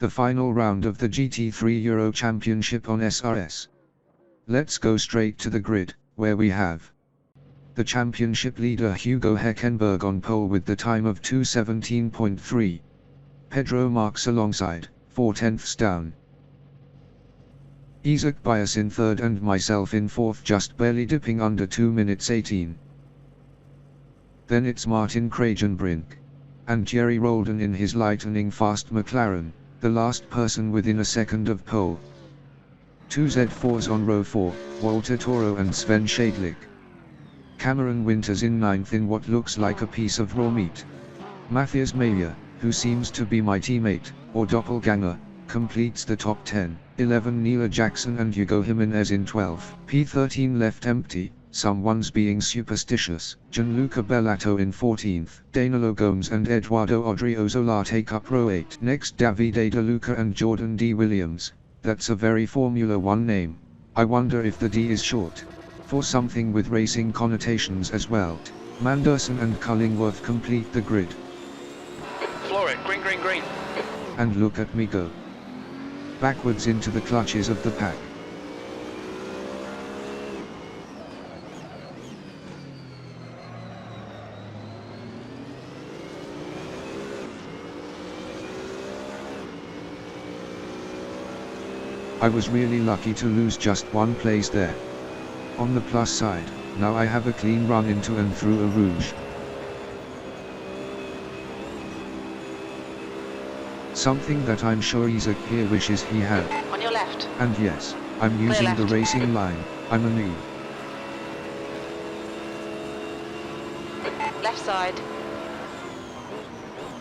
the final round of the GT3 Euro Championship on SRS. Let's go straight to the grid, where we have the championship leader Hugo Heckenberg on pole with the time of 2:17.3. Pedro Marques alongside, 4/10 down. Isaac Bias in third and myself in fourth, just barely dipping under 2 minutes 18. Then it's Martin Kragenbrink and Jerry Roldan in his lightning fast McLaren, the last person within a second of pole. 2 Z4s on row 4, Walter Toro and Sven Shadlick. Cameron Winters in ninth in what looks like a piece of raw meat. Matthias Mayer, who seems to be my teammate, or doppelganger, completes the top 10. 11 Neil Jackson and Hugo Jimenez in 12. P13 left empty, someone's being superstitious. Gianluca Bellato in 14th. Danilo Gomes and Eduardo Odriozola take up row 8. Next Davide De Luca and Jordan D. Williams. That's a very Formula 1 name. I wonder if the D is short for something with racing connotations as well. Manderson and Cullingworth complete the grid. Floor it, green, green, green. And look at me go. Backwards into the clutches of the pack. I was really lucky to lose just one place there. On the plus side, now I have a clean run into and through a Rouge. Something that I'm sure Isaac here wishes he had. On your left. And yes, I'm using the racing line. I'm a noob. Left side.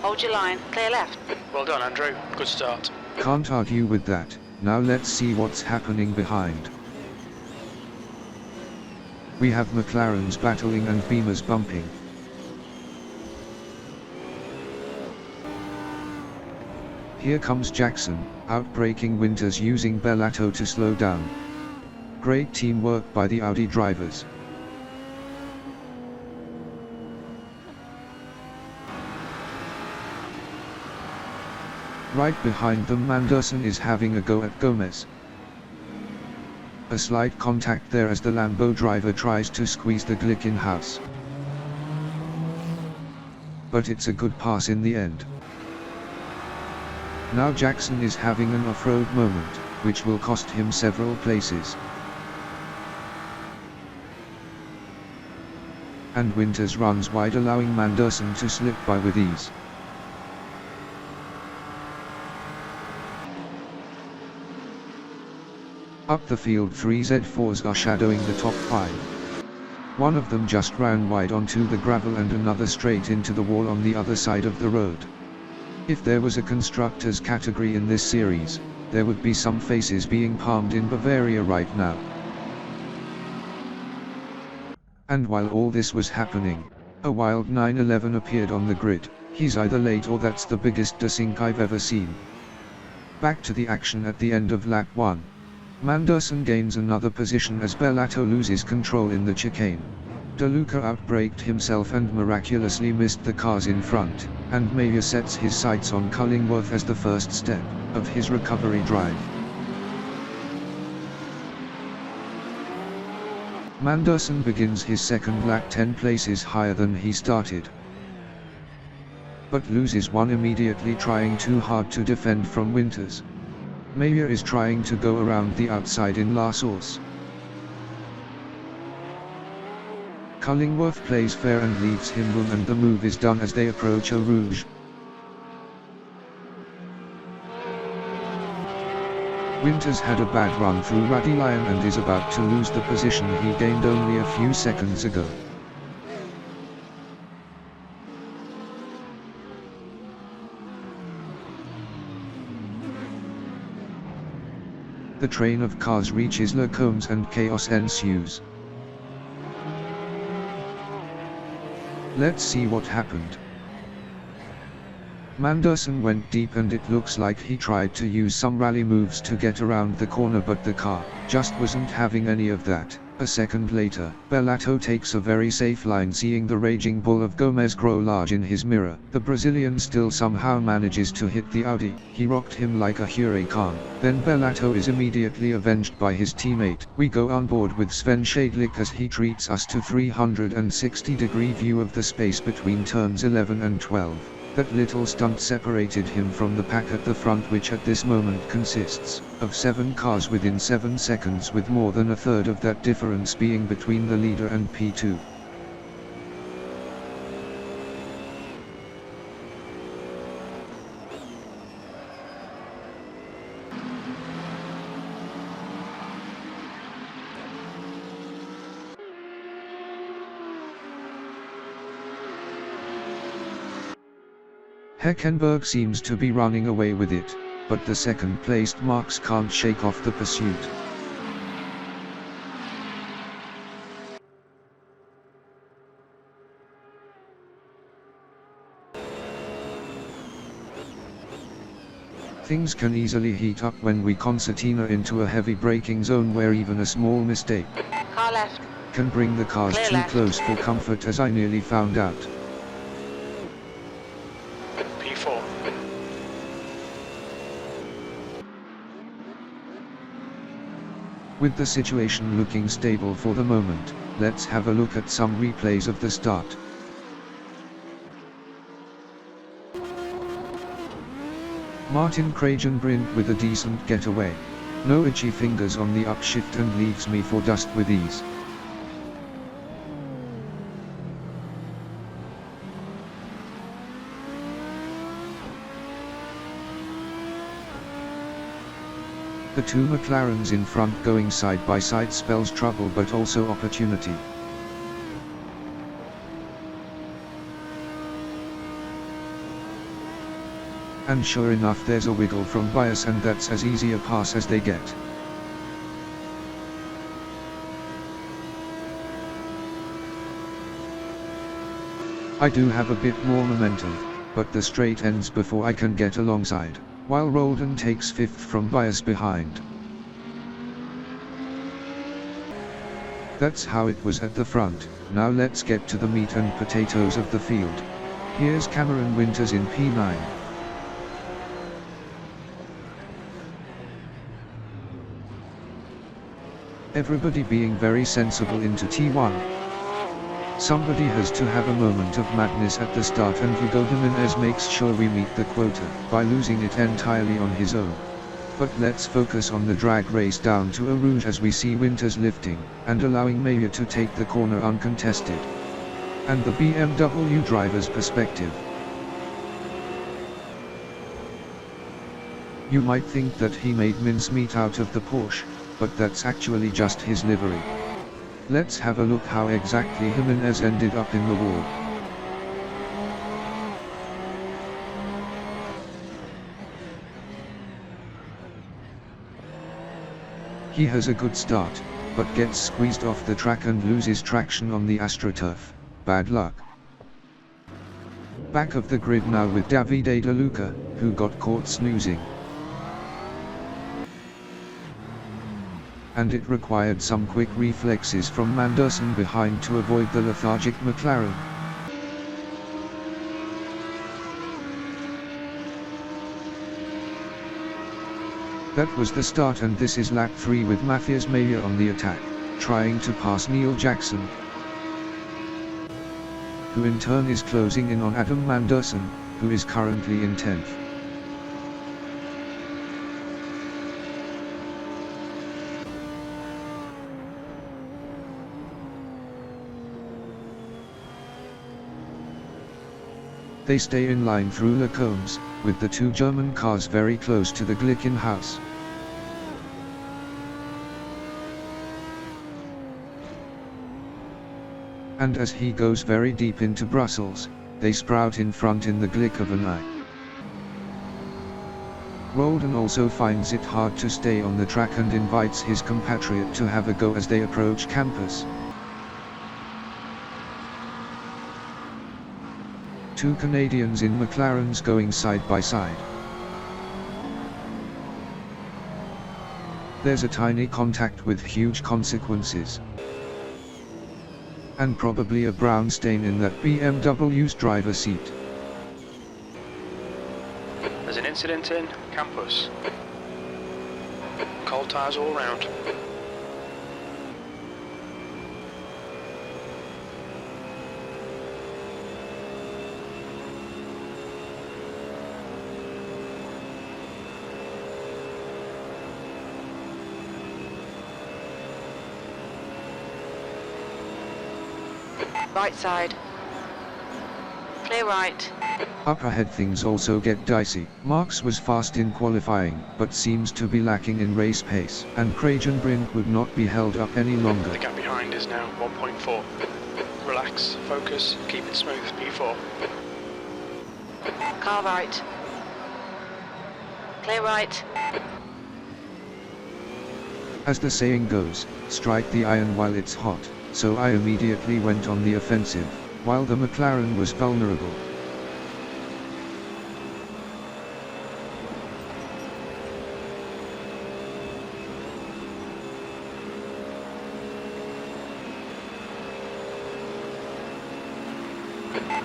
Hold your line. Clear left. Well done, Andrew. Good start. Can't argue with that. Now let's see what's happening behind. We have McLarens battling and Beamers bumping. Here comes Jackson, outbraking Winters using Bellato to slow down. Great teamwork by the Audi drivers. Right behind them Manderson is having a go at Gomez. A slight contact there as the Lambo driver tries to squeeze the Glick in-house. But it's a good pass in the end. Now Jackson is having an off-road moment, which will cost him several places. And Winters runs wide, allowing Manderson to slip by with ease. Up the field 3 Z4s are shadowing the top 5. One of them just ran wide onto the gravel and another straight into the wall on the other side of the road. If there was a constructors category in this series, there would be some faces being palmed in Bavaria right now. And while all this was happening, a wild 911 appeared on the grid. He's either late or that's the biggest desync I've ever seen. Back to the action at the end of lap 1. Manderson gains another position as Bellato loses control in the chicane. De Luca outbraked himself and miraculously missed the cars in front, and Mayer sets his sights on Cullingworth as the first step of his recovery drive. Manderson begins his second lap 10 places higher than he started, but loses one immediately trying too hard to defend from Winters. Mayer is trying to go around the outside in La Source. Cullingworth plays fair and leaves him room, and the move is done as they approach Eau Rouge. Winters had a bad run through Ruddy Lion and is about to lose the position he gained only a few seconds ago. The train of cars reaches Le Combes and chaos ensues. Let's see what happened. Manderson went deep and it looks like he tried to use some rally moves to get around the corner, but the car just wasn't having any of that, A second later, Bellato takes a very safe line, seeing the raging bull of Gomez grow large in his mirror. The Brazilian still somehow manages to hit the Audi. He rocked him like a hurricane. Then Bellato is immediately avenged by his teammate. We go on board with Sven Shadlick as he treats us to 360-degree view of the space between turns 11 and 12. That little stunt separated him from the pack at the front, which at this moment consists of 7 cars within 7 seconds, with more than a third of that difference being between the leader and P2. Heckenberg seems to be running away with it, but the second-placed Marx can't shake off the pursuit. Things can easily heat up when we concertina into a heavy braking zone where even a small mistake Car left. can bring the cars Clear too left. close for comfort, as I nearly found out. P4. With the situation looking stable for the moment, let's have a look at some replays of the start. Martin Kragenbrink with a decent getaway. No itchy fingers on the upshift and leaves me for dust with ease. The two McLarens in front going side by side spells trouble but also opportunity. And sure enough, there's a wiggle from bias, and that's as easy a pass as they get. I do have a bit more momentum, but the straight ends before I can get alongside, while Roldan takes 5th from bias behind. That's how it was at the front. Now let's get to the meat and potatoes of the field. Here's Cameron Winters in P9. Everybody being very sensible into T1. Somebody has to have a moment of madness at the start, and Hugo Jimenez makes sure we meet the quota by losing it entirely on his own. But let's focus on the drag race down to Eau Rouge as we see Winters lifting and allowing Mayer to take the corner uncontested. And the BMW driver's perspective. You might think that he made mincemeat out of the Porsche, but that's actually just his livery. Let's have a look how exactly Jimenez ended up in the wall. He has a good start, but gets squeezed off the track and loses traction on the AstroTurf. Bad luck. Back of the grid now with Davide De Luca, who got caught snoozing. And it required some quick reflexes from Manderson behind to avoid the lethargic McLaren. That was the start, and this is lap 3 with Matthias Mayer on the attack, trying to pass Neil Jackson, who in turn is closing in on Adam Manderson, who is currently in 10th. They stay in line through Le Combes, with the two German cars very close to the Glicken house. And as he goes very deep into Brussels, they sprout in front in the glick of an eye. Roldan also finds it hard to stay on the track and invites his compatriot to have a go as they approach campus. Two Canadians in McLarens going side by side. There's a tiny contact with huge consequences. And probably a brown stain in that BMW's driver seat. There's an incident in campus. Cold tyres all round. Right side. Clear right. Up ahead things also get dicey. Marks was fast in qualifying, but seems to be lacking in race pace, and Brink would not be held up any longer. The gap behind is now 1.4. Relax, focus, keep it smooth, P4. Car right. Clear right. As the saying goes, strike the iron while it's hot, so I immediately went on the offensive, while the McLaren was vulnerable.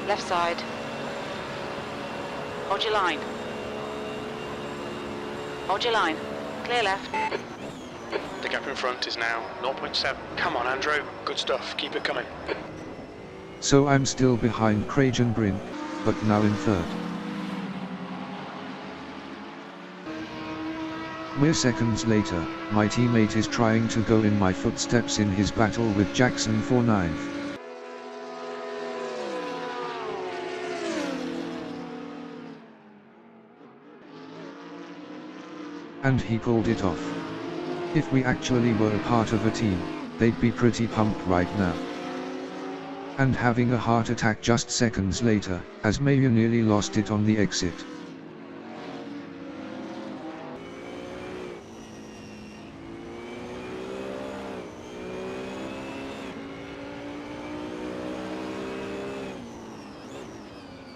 Left side. Hold your line. Hold your line. Clear left. The gap in front is now 0.7. Come on, Andrew. Good stuff. Keep it coming. So I'm still behind Brink, but now in third. Mere seconds later, my teammate is trying to go in my footsteps in his battle with Jackson for 9th. And he pulled it off. If we actually were a part of a team, they'd be pretty pumped right now. And having a heart attack just seconds later, as Maya nearly lost it on the exit.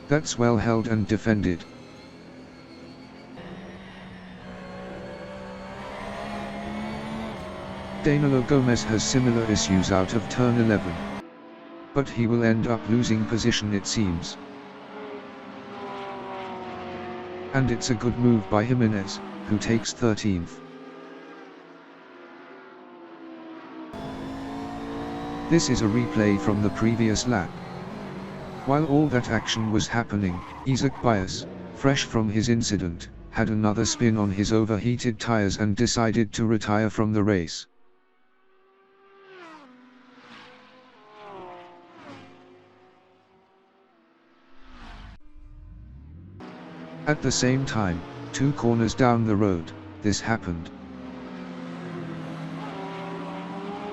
That's well held and defended. Danilo Gomez has similar issues out of turn 11. But he will end up losing position it seems. And it's a good move by Jimenez, who takes 13th. This is a replay from the previous lap. While all that action was happening, Isaac Bias, fresh from his incident, had another spin on his overheated tires and decided to retire from the race. At the same time, 2 corners down the road, this happened.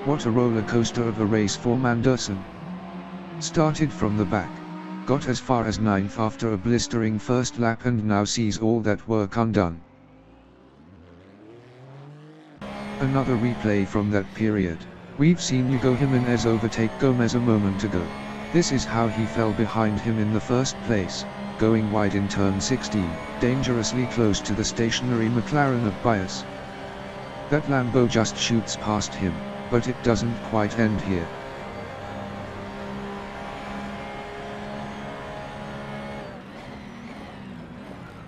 What a roller coaster of a race for Manderson. Started from the back, got as far as 9th after a blistering first lap and now sees all that work undone. Another replay from that period. We've seen Hugo Jimenez overtake Gomez a moment ago. This is how he fell behind him in the first place, going wide in turn 16, dangerously close to the stationary McLaren of Bias. That Lambo just shoots past him, but it doesn't quite end here.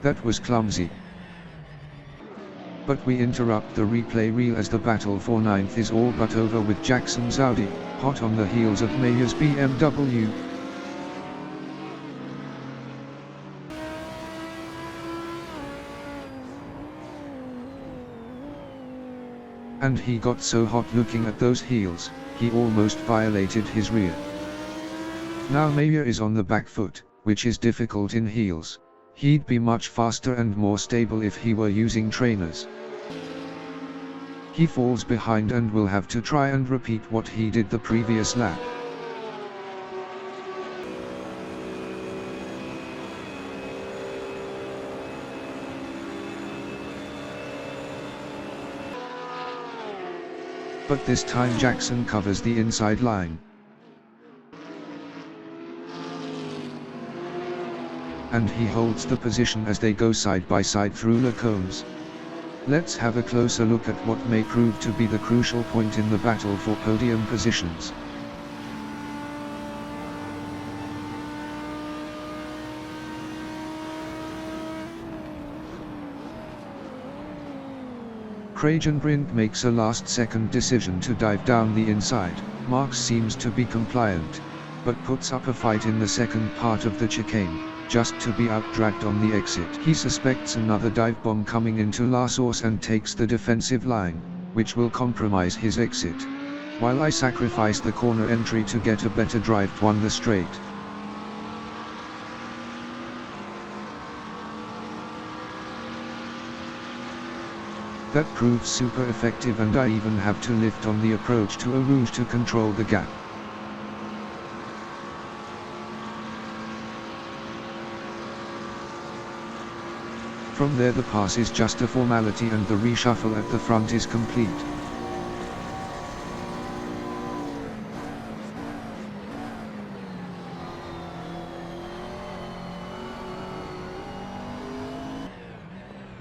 That was clumsy. But we interrupt the replay reel as the battle for 9th is all but over with Jackson's Audi, hot on the heels of Maya's BMW. And he got so hot looking at those heels, he almost violated his rear. Now Maya is on the back foot, which is difficult in heels. He'd be much faster and more stable if he were using trainers. He falls behind and will have to try and repeat what he did the previous lap. But this time Jackson covers the inside line. And he holds the position as they go side by side through the cones. Let's have a closer look at what may prove to be the crucial point in the battle for podium positions. Kragenbrink makes a last-second decision to dive down the inside. Marx seems to be compliant, but puts up a fight in the second part of the chicane, just to be out-dragged on the exit. He suspects another dive bomb coming into La Source and takes the defensive line, which will compromise his exit, while I sacrifice the corner entry to get a better drive on the straight. That proves super effective, and I even have to lift on the approach to Eau Rouge to control the gap. From there the pass is just a formality and the reshuffle at the front is complete.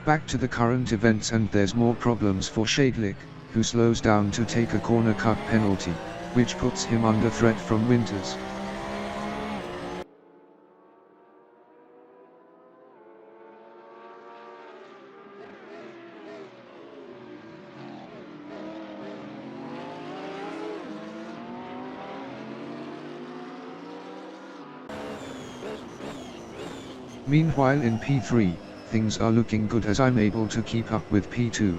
Back to the current events, and there's more problems for Shadlick, who slows down to take a corner cut penalty, which puts him under threat from Winters. Meanwhile in P3, things are looking good as I'm able to keep up with P2.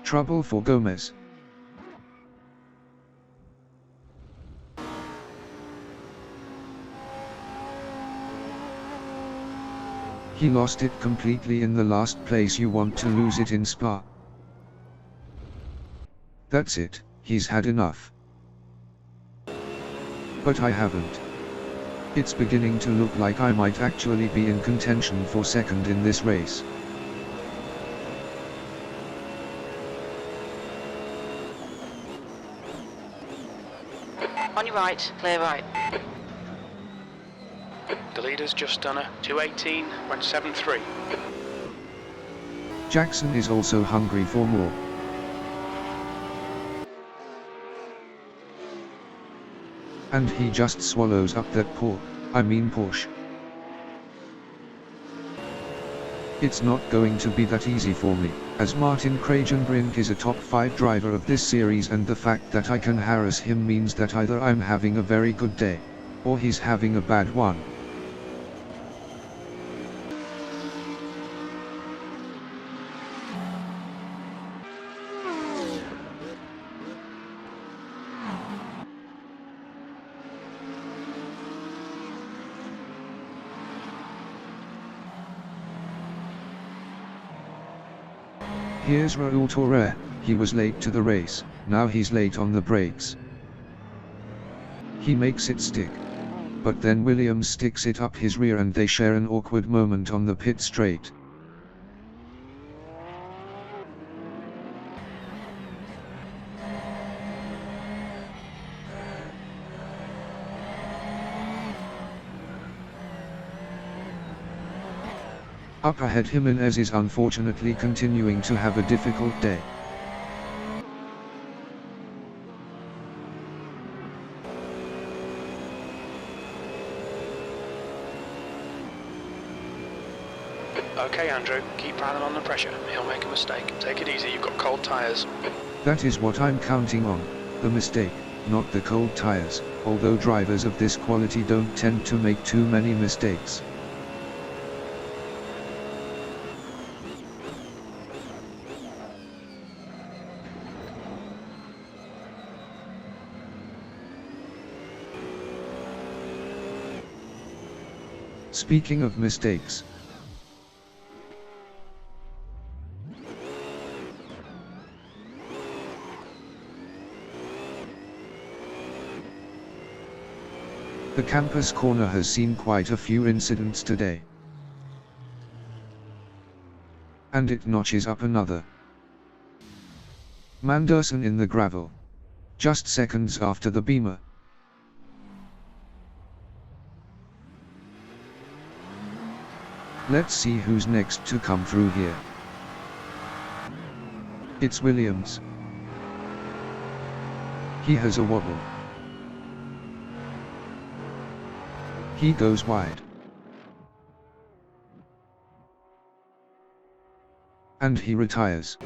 Trouble for Gomez. He lost it completely in the last place. You want to lose it in Spa. That's it, he's had enough. But I haven't. It's beginning to look like I might actually be in contention for second in this race. On your right, clear right. The leader's just done a 2:18.73. Jackson is also hungry for more. And he just swallows up that Porsche. It's not going to be that easy for me, as Martin Kragenbrink is a top 5 driver of this series, and the fact that I can harass him means that either I'm having a very good day, or he's having a bad one. Here's Raoul Torre. He was late to the race, now he's late on the brakes. He makes it stick. But then Williams sticks it up his rear and they share an awkward moment on the pit straight. Up ahead, Jimenez is unfortunately continuing to have a difficult day. Okay, Andrew, keep piling on the pressure. He'll make a mistake. Take it easy, you've got cold tyres. That is what I'm counting on, the mistake, not the cold tyres, although drivers of this quality don't tend to make too many mistakes. Speaking of mistakes, The campus corner has seen quite a few incidents today. And it notches up another. Manderson in the gravel. Just seconds after the Beamer. Let's see who's next to come through here. It's Williams. He has a wobble. He goes wide. And he retires.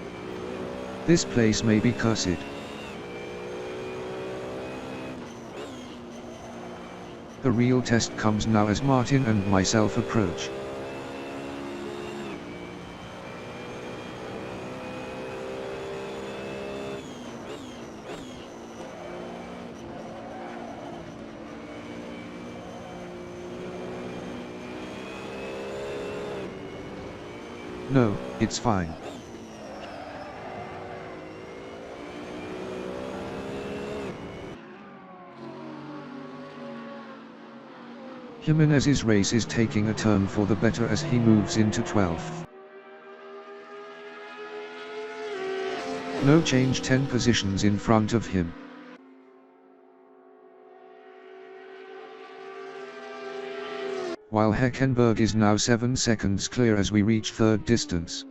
This place may be cursed. The real test comes now as Martin and myself approach. No, it's fine. Jimenez's race is taking a turn for the better as he moves into 12th. No change, 10 positions in front of him. While Heckenberg is now 7 seconds clear as we reach third distance.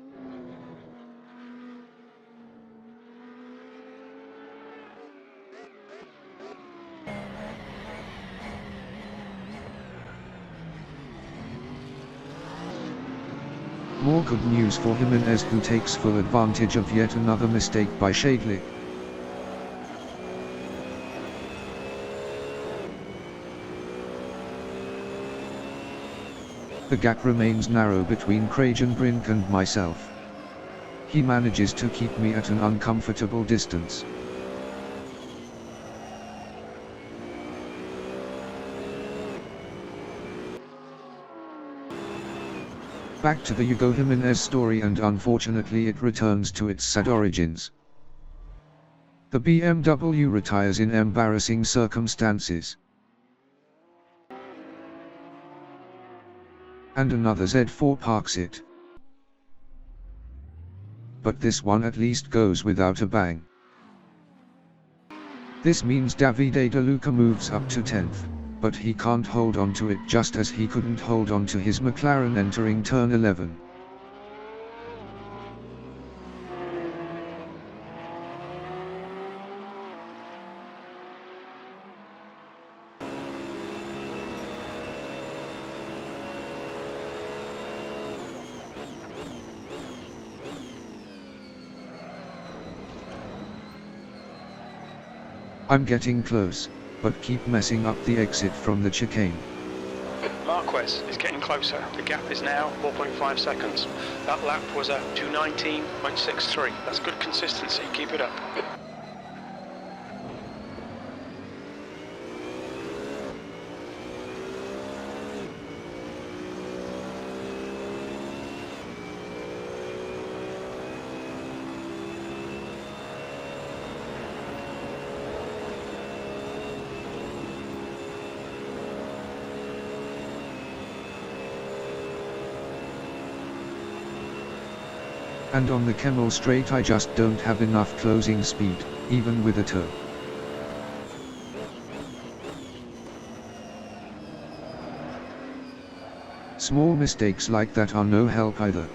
More good news for Jimenez, who takes full advantage of yet another mistake by Shadley. The gap remains narrow between Kragenbrink and myself. He manages to keep me at an uncomfortable distance. Back to the Hugo Jimenez story, and unfortunately it returns to its sad origins. The BMW retires in embarrassing circumstances. And another Z4 parks it. But this one at least goes without a bang. This means Davide De Luca moves up to 10th, but he can't hold on to it, just as he couldn't hold on to his McLaren entering turn 11. I'm getting close, but keep messing up the exit from the chicane. Marquez is getting closer. The gap is now 4.5 seconds. That lap was a 2:19.63. That's good consistency. Keep it up. And on the Kemmel straight I just don't have enough closing speed, even with a toe. Small mistakes like that are no help either.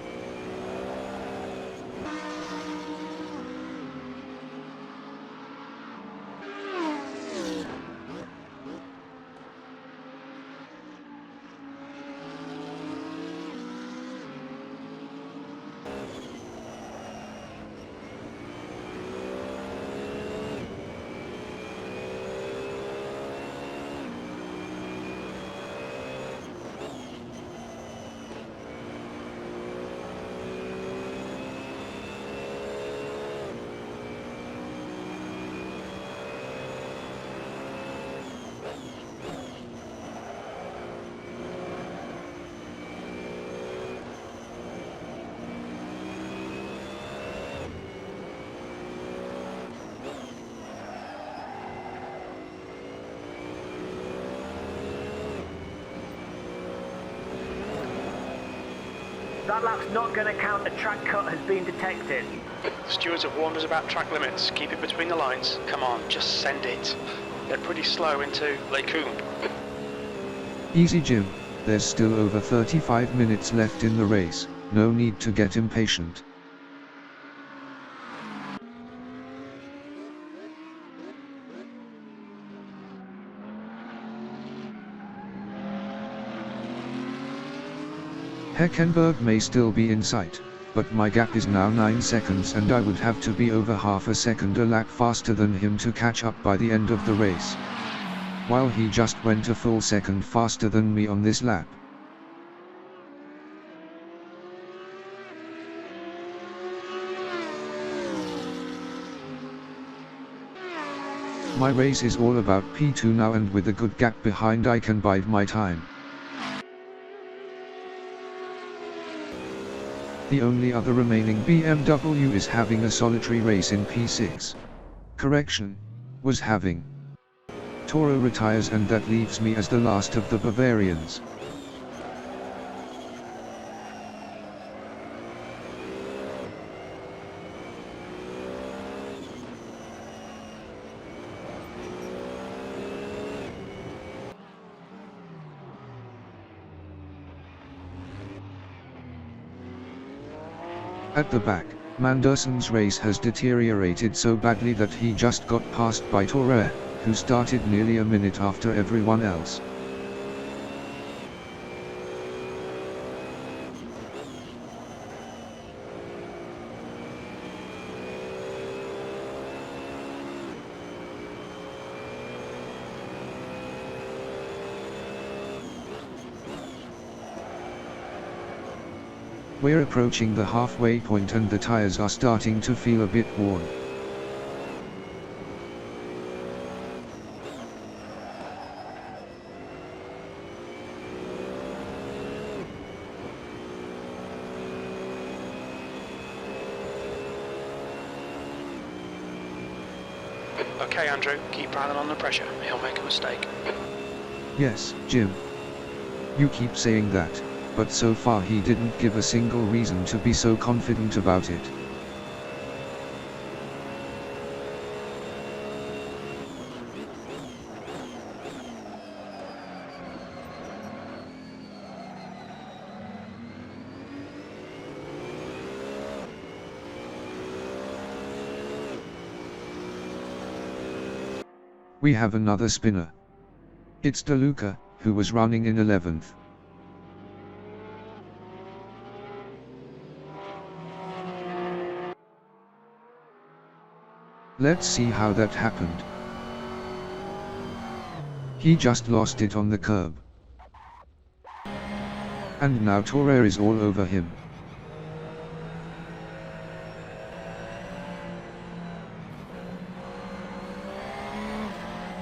That lap's not going to count. A track cut has been detected. The stewards have warned us about track limits. Keep it between the lines. Come on, just send it. They're pretty slow into Lacoon. Easy Jim, there's still over 35 minutes left in the race, no need to get impatient. Heckenberg may still be in sight, but my gap is now 9 seconds and I would have to be over half a second a lap faster than him to catch up by the end of the race. While he just went a full second faster than me on this lap. My race is all about P2 now, and with a good gap behind I can bide my time. The only other remaining BMW is having a solitary race in P6. Correction, was having. Toro retires and that leaves me as the last of the Bavarians. At the back, Manderson's race has deteriorated so badly that he just got passed by Toro, who started nearly a minute after everyone else. We're approaching the halfway point and the tires are starting to feel a bit worn. Okay, Andrew, keep piling on the pressure. He'll make a mistake. Yes, Jim. You keep saying that, but so far he didn't give a single reason to be so confident about it. We have another spinner. It's DeLuca, who was running in 11th. Let's see how that happened. He just lost it on the curb. And now Toro is all over him.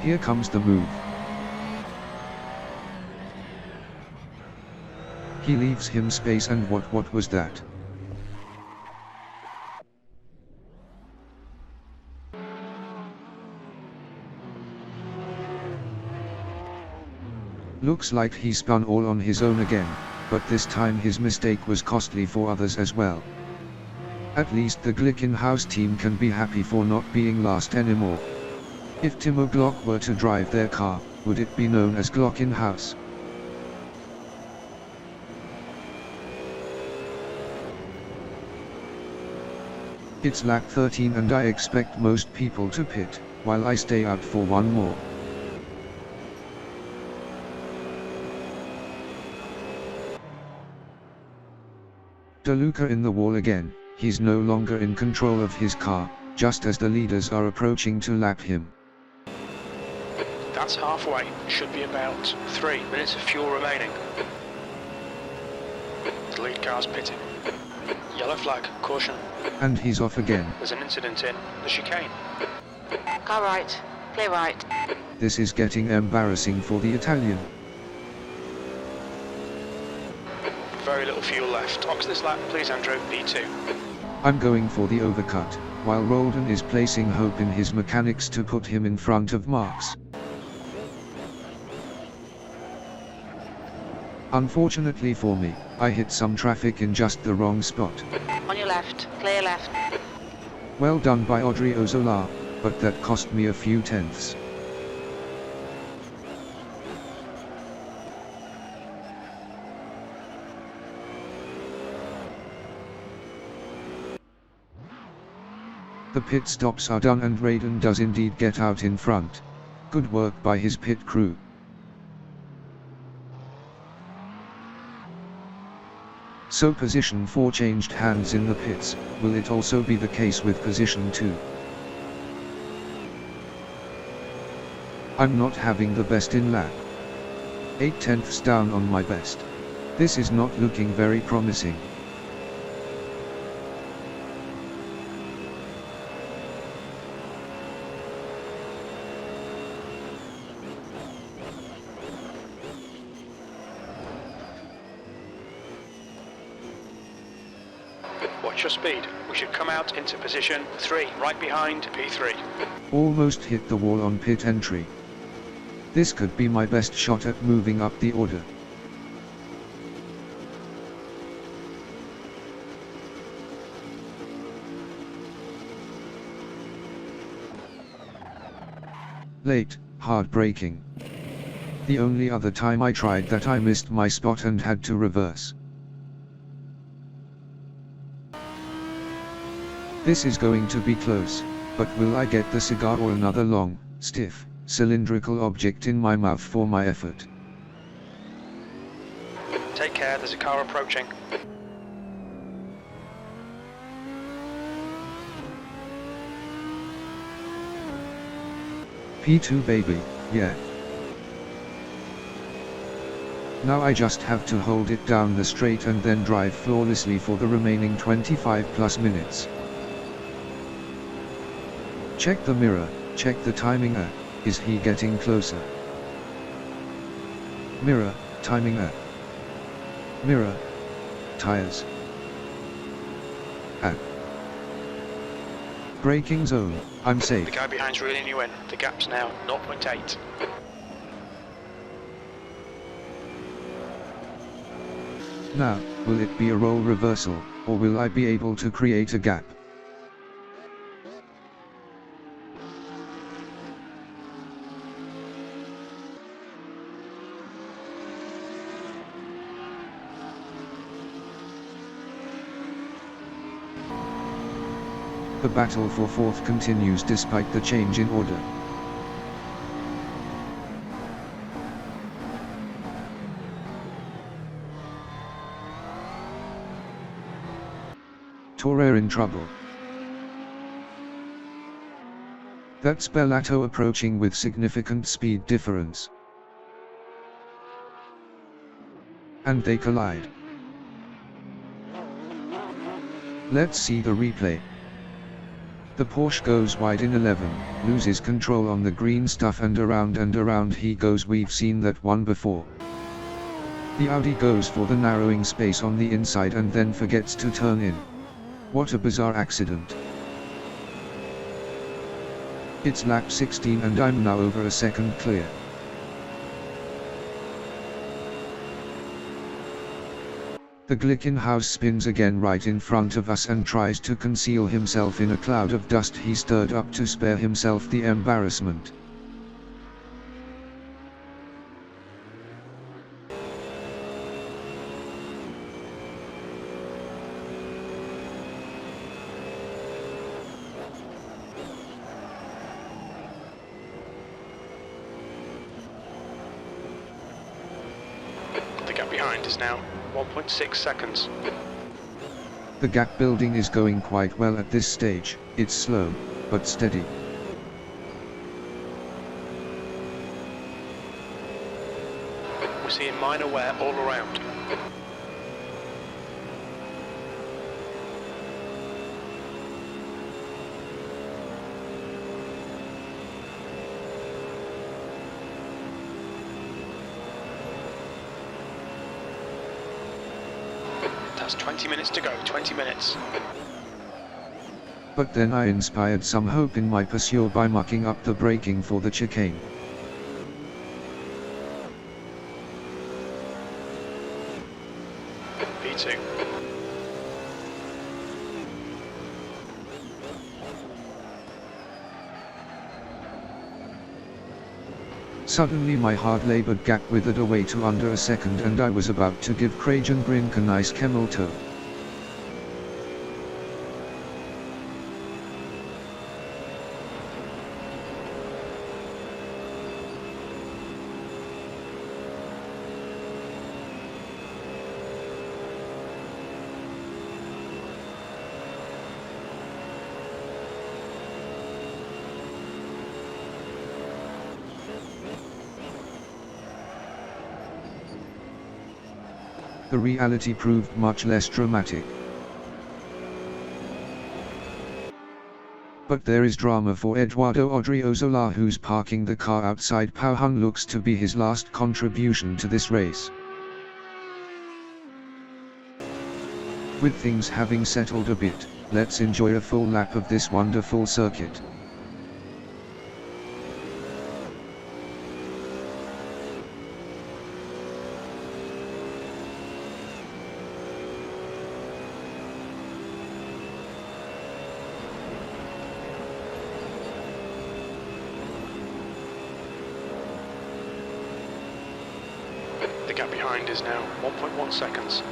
Here comes the move. He leaves him space, and what was that? Looks like he spun all on his own again, but this time his mistake was costly for others as well. At least the Glickenhaus team can be happy for not being last anymore. If Timo Glock were to drive their car, would it be known as Glockenhaus? It's lap 13 and I expect most people to pit, while I stay out for one more. DeLuca in the wall again. He's no longer in control of his car, just as the leaders are approaching to lap him. That's halfway. Should be about 3 minutes of fuel remaining. The lead car's pitting. Yellow flag, caution. And he's off again. There's an incident in the chicane. Car right, clear right. This is getting embarrassing for the Italian. Very little fuel left. Ox this lap, please, Andrew. P2. I'm going for the overcut, while Roldan is placing hope in his mechanics to put him in front of Marx. Unfortunately for me, I hit some traffic in just the wrong spot. On your left, clear left. Well done by Audrey Ozola, but that cost me a few tenths. The pit stops are done and Raiden does indeed get out in front. Good work by his pit crew. So position 4 changed hands in the pits, will it also be the case with position 2? I'm not having the best in lap. 8 tenths down on my best. This is not looking very promising. Watch your speed. We should come out into position 3, right behind P3. Almost hit the wall on pit entry. This could be my best shot at moving up the order. Late, hard braking. The only other time I tried that I missed my spot and had to reverse. This is going to be close, but will I get the cigar or another long, stiff, cylindrical object in my mouth for my effort? Take care, there's a car approaching. P2 baby, yeah. Now I just have to hold it down the straight and then drive flawlessly for the remaining 25 plus minutes. Check the mirror, check the timing. Is he getting closer? Mirror, timing. Mirror, tires. Braking zone, I'm safe. The guy behind's reeling you in. The gap's now 0.8. Now, will it be a role reversal, or will I be able to create a gap? The battle for fourth continues despite the change in order. Torre in trouble. That's Bellato approaching with significant speed difference. And they collide. Let's see the replay. The Porsche goes wide in 11, loses control on the green stuff and around he goes. We've seen that one before. The Audi goes for the narrowing space on the inside and then forgets to turn in. What a bizarre accident. It's lap 16 and I'm now over a second clear. The Glickenhaus spins again right in front of us and tries to conceal himself in a cloud of dust he stirred up to spare himself the embarrassment. The gap behind is now 1.6 seconds. The gap building is going quite well at this stage. It's slow, but steady. We're seeing minor wear all around. That's 20 minutes to go, 20 minutes. But then I inspired some hope in my pursuit by mucking up the braking for the chicane. P2. Suddenly my hard-labored gap withered away to under a second and I was about to give Cragen Brink a nice camel toe. The reality proved much less dramatic. But there is drama for Eduardo Odriozola, who's parking the car outside Pauhun looks to be his last contribution to this race. With things having settled a bit, let's enjoy a full lap of this wonderful circuit. The gap behind is now 1.1 seconds.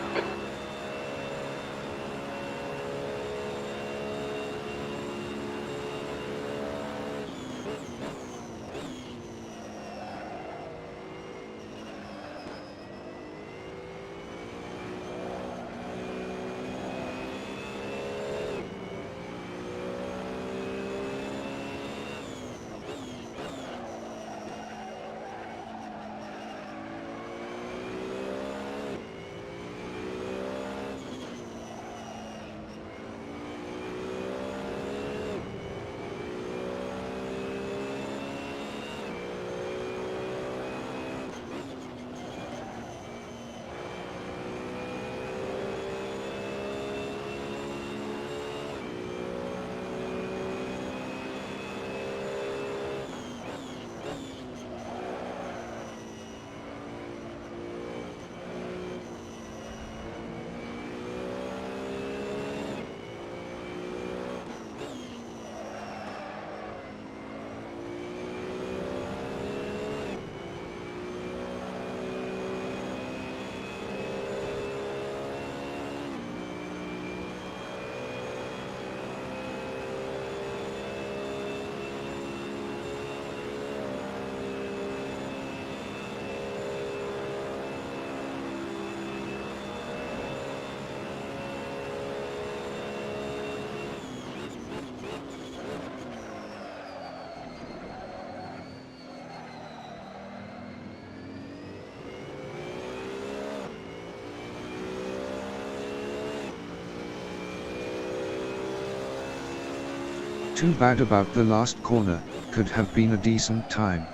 Too bad about the last corner, could have been a decent time.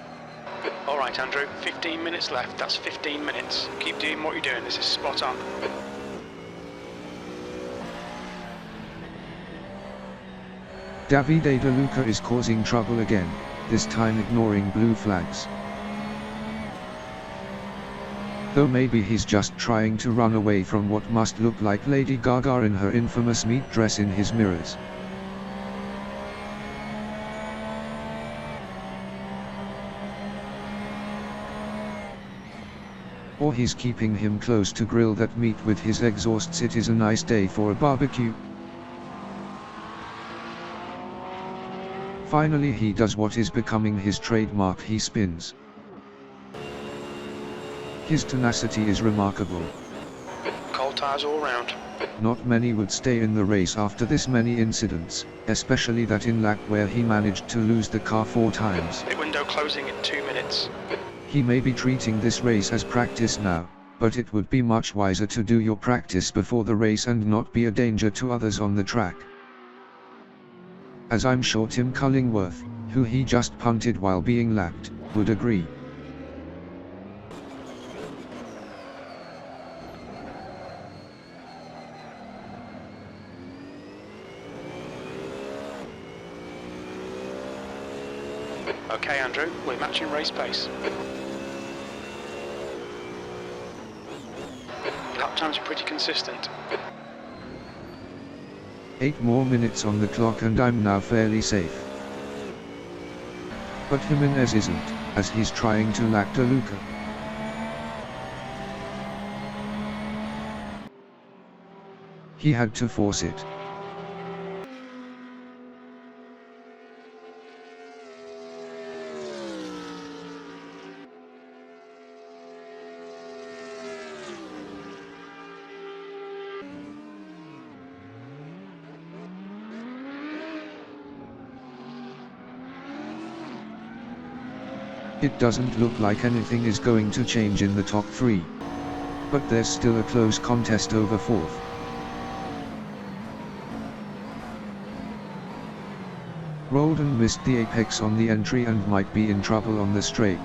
Alright Andrew, 15 minutes left, that's 15 minutes. Keep doing what you're doing, this is spot on. Davide De Luca is causing trouble again, this time ignoring blue flags. Though maybe he's just trying to run away from what must look like Lady Gaga in her infamous meat dress in his mirrors. Or he's keeping him close to grill that meat with his exhausts. It is a nice day for a barbecue. Finally he does what is becoming his trademark, he spins. His tenacity is remarkable. Cold tires all round. Not many would stay in the race after this many incidents, especially that in lap where he managed to lose the car 4 times. Pit window closing in 2 minutes. He may be treating this race as practice now, but it would be much wiser to do your practice before the race and not be a danger to others on the track. As I'm sure Tim Cullingworth, who he just punted while being lapped, would agree. Okay Andrew, we're matching race pace. Lap times are pretty consistent. 8 more minutes on the clock and I'm now fairly safe. But Jimenez isn't, as he's trying to lap De Luca. He had to force it. It doesn't look like anything is going to change in the top 3. But there's still a close contest over 4th. Roldan missed the apex on the entry and might be in trouble on the straight.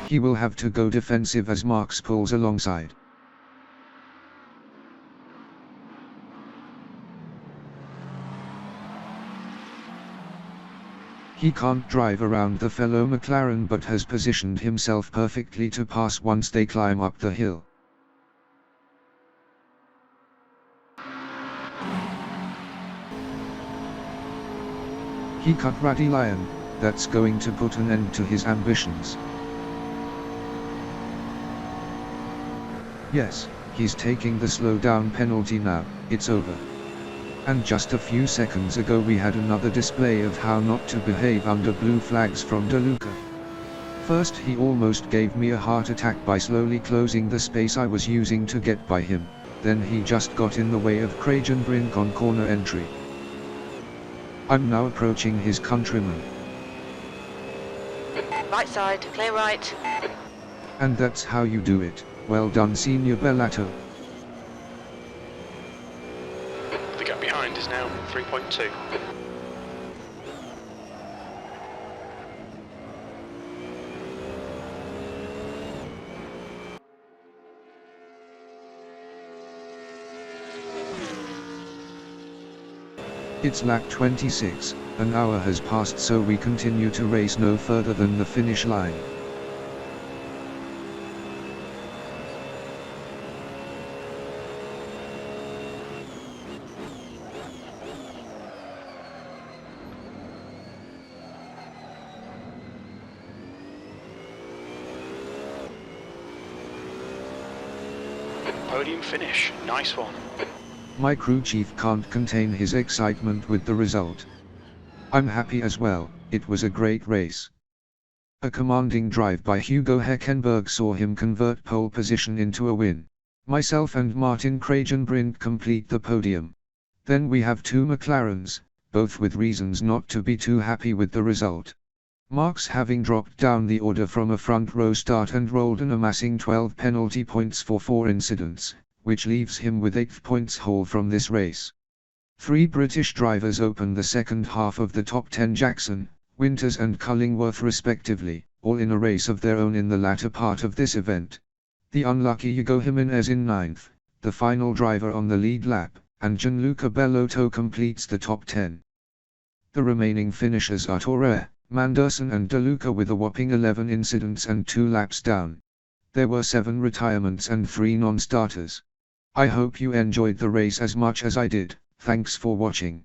He will have to go defensive as Marx pulls alongside. He can't drive around the fellow McLaren but has positioned himself perfectly to pass once they climb up the hill. He cut Ratty Lion, that's going to put an end to his ambitions. Yes, he's taking the slowdown penalty now, it's over. And just a few seconds ago we had another display of how not to behave under blue flags from De Luca. First he almost gave me a heart attack by slowly closing the space I was using to get by him, then he just got in the way of Kragenbrink on corner entry. I'm now approaching his countryman. Right side, clear right. And that's how you do it. Well done, Senior Bellato. The gap behind is now 3.2. It's lap 26, an hour has passed so we continue to race no further than the finish line. Podium finish, nice one. My crew chief can't contain his excitement with the result. I'm happy as well, it was a great race. A commanding drive by Hugo Heckenberg saw him convert pole position into a win. Myself and Martin Kragenbrink complete the podium. Then we have 2 McLarens, both with reasons not to be too happy with the result. Marx having dropped down the order from a front row start and Roldan amassing 12 penalty points for 4 incidents, which leaves him with 8 points whole from this race. 3 British drivers open the second half of the top 10, Jackson, Winters and Cullingworth respectively, all in a race of their own in the latter part of this event. The unlucky Hugo Jimenez in 9th, the final driver on the lead lap, and Gianluca Bellotto completes the top 10. The remaining finishers are Torre, Manderson and De Luca with a whopping 11 incidents and 2 laps down. There were 7 retirements and 3 non-starters. I hope you enjoyed the race as much as I did. Thanks for watching.